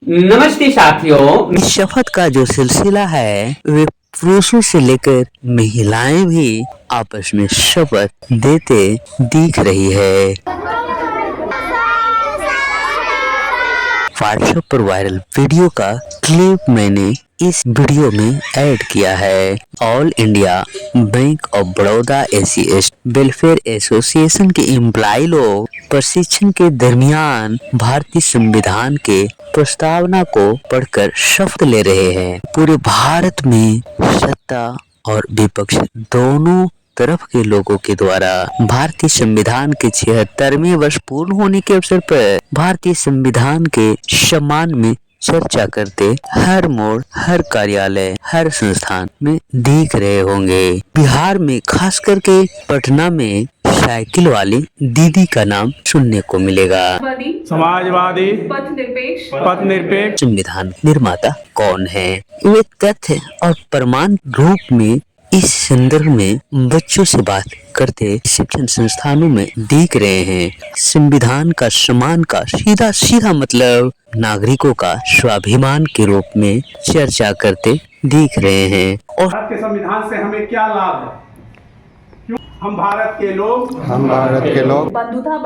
नमस्ते साथियों। इस शपथ का जो सिलसिला है वे पुरुषों से लेकर महिलाएं भी आपस में शपथ देते दिख रही है। व्हाट्सएप पर वायरल वीडियो का क्लिप मैंने इस वीडियो में ऐड किया है। All India bank of Baroda AC welfare association के एम्प्लॉय लोग प्रशिक्षण के दरमियान भारतीय संविधान के प्रस्तावना को पढ़कर शपथ ले रहे हैं। पूरे भारत में सत्ता और विपक्ष दोनों तरफ के लोगों के द्वारा भारतीय संविधान के 76वें वर्ष पूर्ण होने के अवसर पर भारतीय संविधान के सम्मान में चर्चा करते हर मोड़, हर कार्यालय, हर संस्थान में दिख रहे होंगे। बिहार में खास करके पटना में साइकिल वाली दीदी का नाम सुनने को मिलेगा। समाजवादी, पथ निरपेक्ष संविधान निर्माता कौन है? वे तथ्य और प्रमाण रूप में इस संदर्भ में बच्चों से बात करते शिक्षण संस्थानों में दिख रहे हैं। संविधान का सम्मान का सीधा सीधा मतलब नागरिकों का स्वाभिमान के रूप में चर्चा करते दिख रहे हैं। और भारत के संविधान से हमें क्या लाभ है? क्यों हम भारत के लोग बंधुता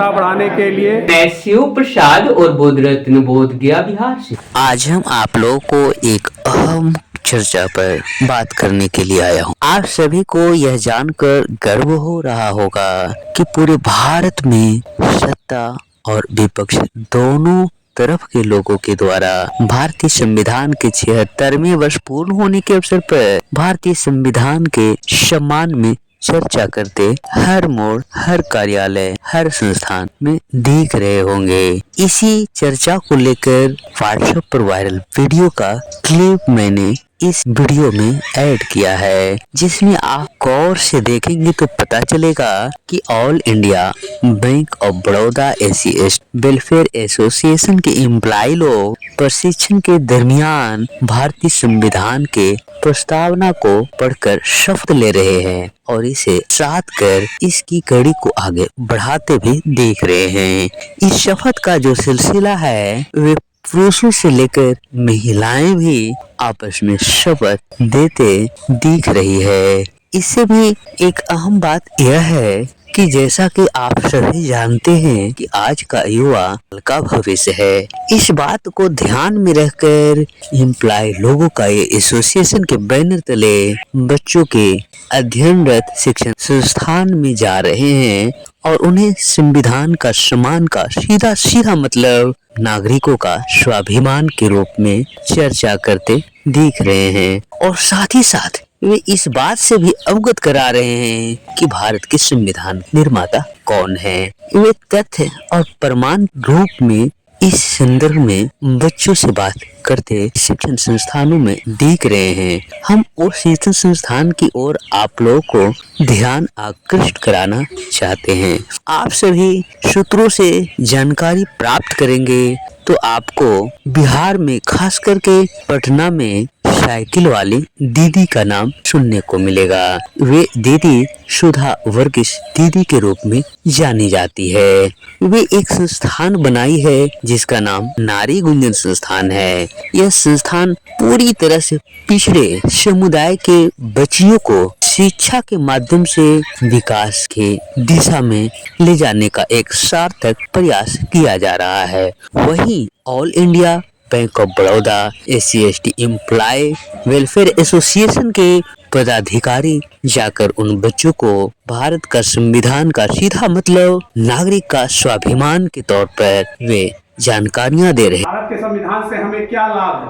बढ़ाने के लिए मैं शिव प्रसाद और बोध रत्न बोध गया बिहार से आज हम आप लोगों को एक अहम चर्चा पर बात करने के लिए आया हूँ। आप सभी को यह जानकर गर्व हो रहा होगा कि पूरे भारत में सत्ता और विपक्ष दोनों तरफ के लोगों के द्वारा भारतीय संविधान के 76वें वर्ष पूर्ण होने के अवसर पर भारतीय संविधान के सम्मान में चर्चा करते हर मोड़, हर कार्यालय, हर संस्थान में दिख रहे होंगे। इसी चर्चा को लेकर व्हाट्सएप पर वायरल वीडियो का क्लिप मैंने इस वीडियो में ऐड किया है, जिसमें आप गौर से देखेंगे तो पता चलेगा कि all India bank of Baroda AC welfare association के एम्प्लॉय लोग प्रशिक्षण के दरमियान भारतीय संविधान के प्रस्तावना को पढ़कर शपथ ले रहे हैं और इसे साथ कर इसकी कड़ी को आगे बढ़ाते भी देख रहे हैं। इस शपथ का जो सिलसिला है वे पुरुषों से लेकर महिलाएं भी आपस में शपथ देते दिख रही है। इससे भी एक अहम बात यह है कि जैसा कि आप सभी जानते हैं कि आज का युवा कल का भविष्य है। इस बात को ध्यान में रखकर एम्प्लॉय लोगों का ये एसोसिएशन के बैनर तले बच्चों के अध्ययनरत शिक्षण संस्थान में जा रहे हैं और उन्हें संविधान का सम्मान का सीधा सीधा मतलब नागरिकों का स्वाभिमान के रूप में चर्चा करते दिख रहे हैं और साथ ही साथ वे इस बात से भी अवगत करा रहे हैं कि भारत के संविधान निर्माता कौन है। वे तथ्य और प्रमाण रूप में इस संदर्भ में बच्चों से बात करते शिक्षण संस्थानों में दिख रहे हैं। हम उस शिक्षण संस्थान की ओर आप लोगों को ध्यान आकृष्ट कराना चाहते हैं। आप सभी सूत्रों से जानकारी प्राप्त करेंगे तो आपको बिहार में खास करके पटना में साइकिल वाली दीदी का नाम सुनने को मिलेगा। वे दीदी सुधा वर्गीस दीदी के रूप में जानी जाती है। वे एक संस्थान बनाई है जिसका नाम नारी गुंजन संस्थान है। यह संस्थान पूरी तरह से पिछड़े समुदाय के बच्चियों को शिक्षा के माध्यम से विकास के दिशा में ले जाने का एक सार्थक प्रयास किया जा रहा है। वहीं all India bank of Baroda SC/ST employee welfare association के पदाधिकारी जाकर उन बच्चों को भारत का संविधान का सीधा मतलब नागरिक का स्वाभिमान के तौर पर वे जानकारियां दे रहे हैं। भारत के संविधान से हमें क्या लाभ है?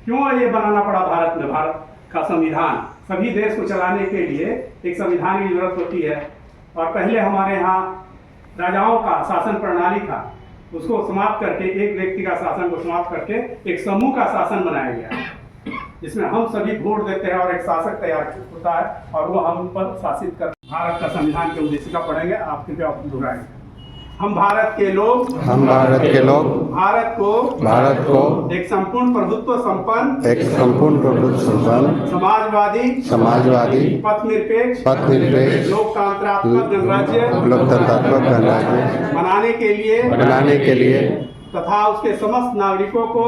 क्यों ये बनाना पड़ा भारत में? भारत का संविधान सभी देश को चलाने के लिए एक संविधान की जरूरत होती है और पहले हमारे यहाँ राजाओं का शासन प्रणाली था, उसको समाप्त करके एक व्यक्ति का शासन को समाप्त करके एक समूह का शासन बनाया गया, जिसमें हम सभी वोट देते हैं और एक शासक तैयार होता है और वो हम पर शासित कर। भारत का संविधान के उद्देश्य का पढ़ेंगे, आप कृपया दोहराएंगे। हम भारत के लोग भारत को एक संपूर्ण प्रभुत्व संपन्न समाजवादी पथ निरपेक्ष लोकतंत्रात्मक गणराज्य बनाने के लिए तथा उसके समस्त नागरिकों को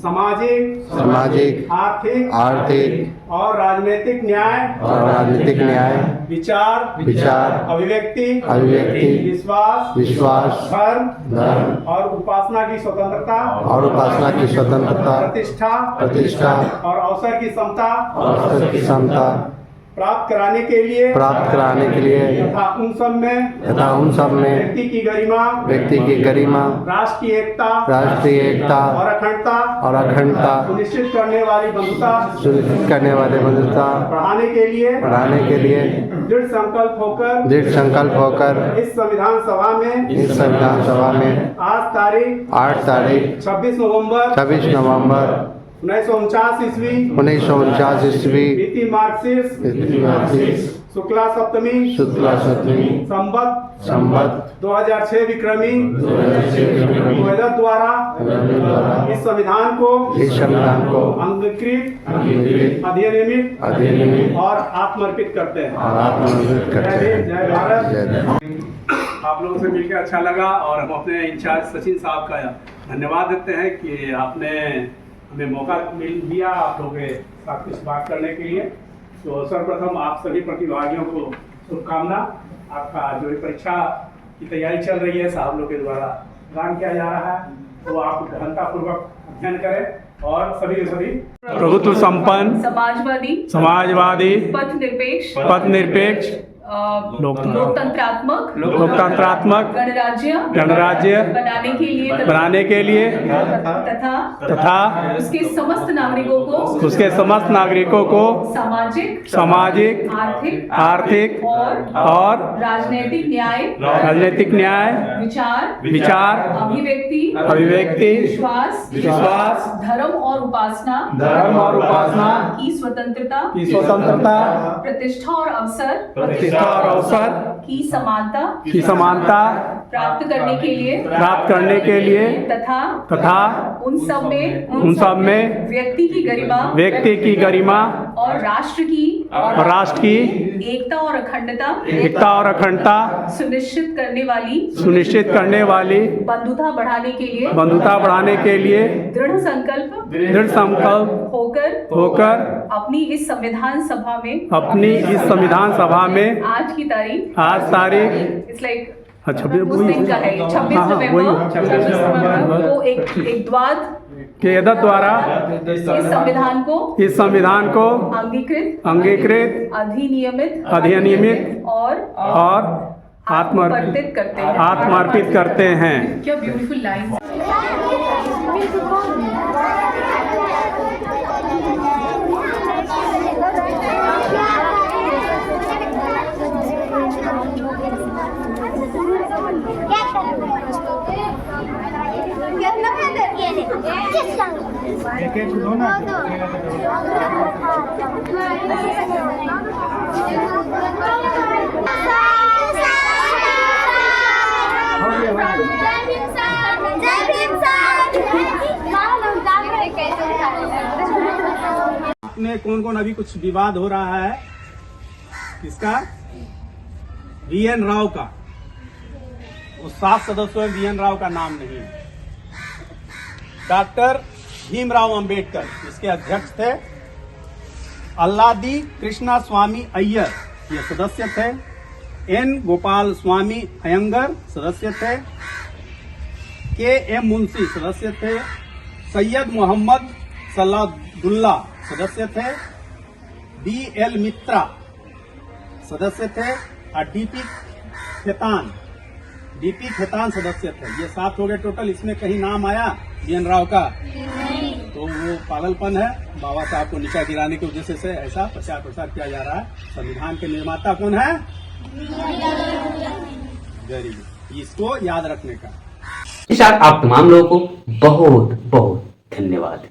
सामाजिक आर्थिक और राजनीतिक न्याय विचार अभिव्यक्ति विश्वास धर्म और उपासना की स्वतंत्रता प्रतिष्ठा और अवसर की समता प्राप्त कराने के लिए तथा उन सब में व्यक्ति की गरिमा राष्ट्र की एकता और अखंडता सुनिश्चित करने वाली बंधुता बढ़ाने के लिए दृढ़ संकल्प होकर इस संविधान सभा में आज तारीख 26 नवंबर 1949 ईस्वी तिथि मार्क्सिस्ट शुक्ला सप्तमी संवत 2006 विक्रमी द्वारा इस संविधान को अंगीकृत अधिनियमित और आत्मर्पित करते हैं। जय भारत। आप लोगों से मिलकर अच्छा लगा और हम अपने इंचार्ज सचिन साहब का धन्यवाद देते हैं कि आपने हमें मौका मिल दिया आप लोगों के साथ कुछ बात करने के लिए। तो सर्वप्रथम आप सभी प्रतिभागियों को शुभकामना। आपका जो परीक्षा की तैयारी चल रही है साहब लोग के द्वारा प्रदान किया जा रहा है, तो आप गहनतापूर्वक अध्ययन करें और सभी प्रभुत्व संपन्न समाजवादी पथ निरपेक्ष लोकतंत्रात्मक गणराज्य बनाने के लिए तथा उसके समस्त नागरिकों को सामाजिक आर्थिक और राजनीतिक न्याय विचार अभिव्यक्ति विश्वास धर्म और उपासना की स्वतंत्रता प्रतिष्ठा और अवसर की समानता प्राप्त करने के लिए तथा उन सब में व्यक्ति की गरिमा और राष्ट्र की एकता और अखंडता सुनिश्चित करने वाली बंधुता बढ़ाने के लिए दृढ़ संकल्प होकर अपनी इस संविधान सभा में आज तारीख इट्स लाइक 26 नवंबर को एक द्वारा इस संविधान को अंगीकृत अधिनियमित और आत्मर्पित करते हैं। क्या ब्यूटीफुल लाइन। में कौन अभी कुछ विवाद हो रहा है, किसका? वीएन राव का। उस 7 सदस्यों में वीएन राव का नाम नहीं है। डॉक्टर भीमराव अंबेडकर इसके अध्यक्ष थे। अल्लादी कृष्णा स्वामी अय्यर ये सदस्य थे। एन गोपाल स्वामी अयंगर सदस्य थे। के एम मुंशी सदस्य थे। सैयद मोहम्मद सलादुल्ला सदस्य थे। बी एल मित्रा सदस्य थे और डीपी खेतान सदस्य थे। ये 7 हो गए टोटल। इसमें कहीं नाम आया वीएन राव का? तो वो पागलपन है। बाबा साहब को नीचा गिराने की उद्देश्य से ऐसा प्रचार प्रसार किया जा रहा है। संविधान के निर्माता कौन है? गरीब। इसको याद रखने का। आप तमाम लोगों को बहुत बहुत धन्यवाद।